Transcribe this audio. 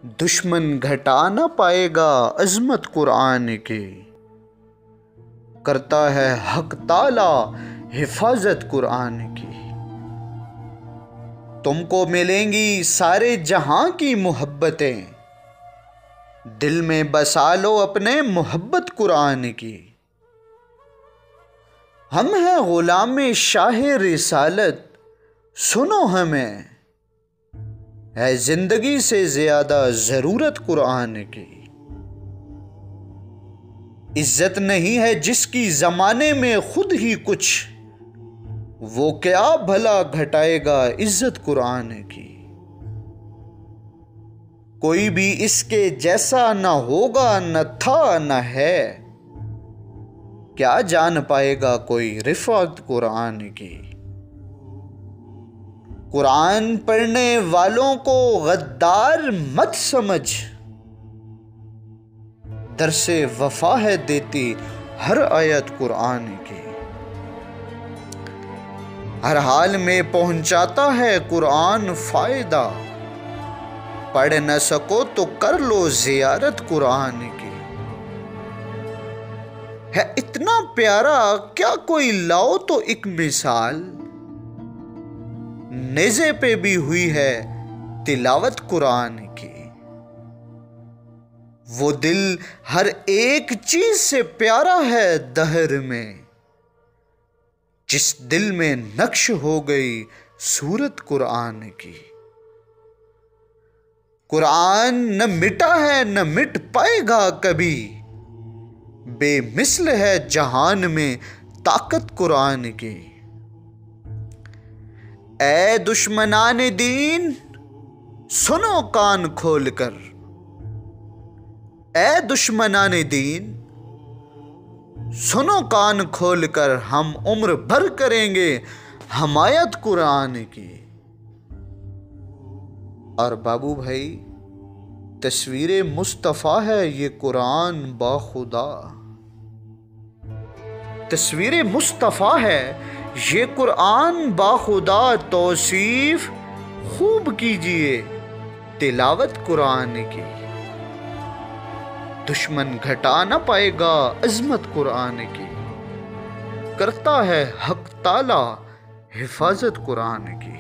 दुश्मन घटा न पाएगा अज़मत कुरान की, करता है हक ताला हिफाजत कुरान की। तुमको मिलेंगी सारे जहां की मोहब्बतें, दिल में बसा लो अपने मोहब्बत कुरान की। हम हैं गुलाम शाह रिसालत, सुनो हमें है जिंदगी से ज्यादा जरूरत कुरान की। इज्जत नहीं है जिसकी जमाने में खुद ही कुछ, वो क्या भला घटाएगा इज्जत कुरान की। कोई भी इसके जैसा न होगा, न था न है, क्या जान पाएगा कोई रिफात कुरान की। कुरान पढ़ने वालों को गद्दार मत समझ, दरसे वफा है देती हर आयत कुरान की। हर हाल में पहुंचाता है कुरान फायदा, पढ़ न सको तो कर लो जियारत कुरान की। है इतना प्यारा क्या कोई लाओ तो एक मिसाल, नेज़े पे भी हुई है तिलावत कुरान की। वो दिल हर एक चीज से प्यारा है दहर में, जिस दिल में नक्श हो गई सूरत कुरान की। कुरान न मिटा है न मिट पाएगा कभी, बेमिसल है जहान में ताकत कुरान की। ए दुश्मनान दीन सुनो कान खोलकर, ए दुश्मनान दीन सुनो कान खोलकर, हम उम्र भर करेंगे हमायत कुरान की। और बाबू भाई, तस्वीर मुस्तफ़ा है ये कुरान बाखुदा, तस्वीर मुस्तफ़ा है ये कुरान बाखुदा। तौसीफ खूब कीजिए तिलावत कुरान की, दुश्मन घटा न पाएगा अज़मत कुरान की, करता है हक ताला हिफाजत कुरान की।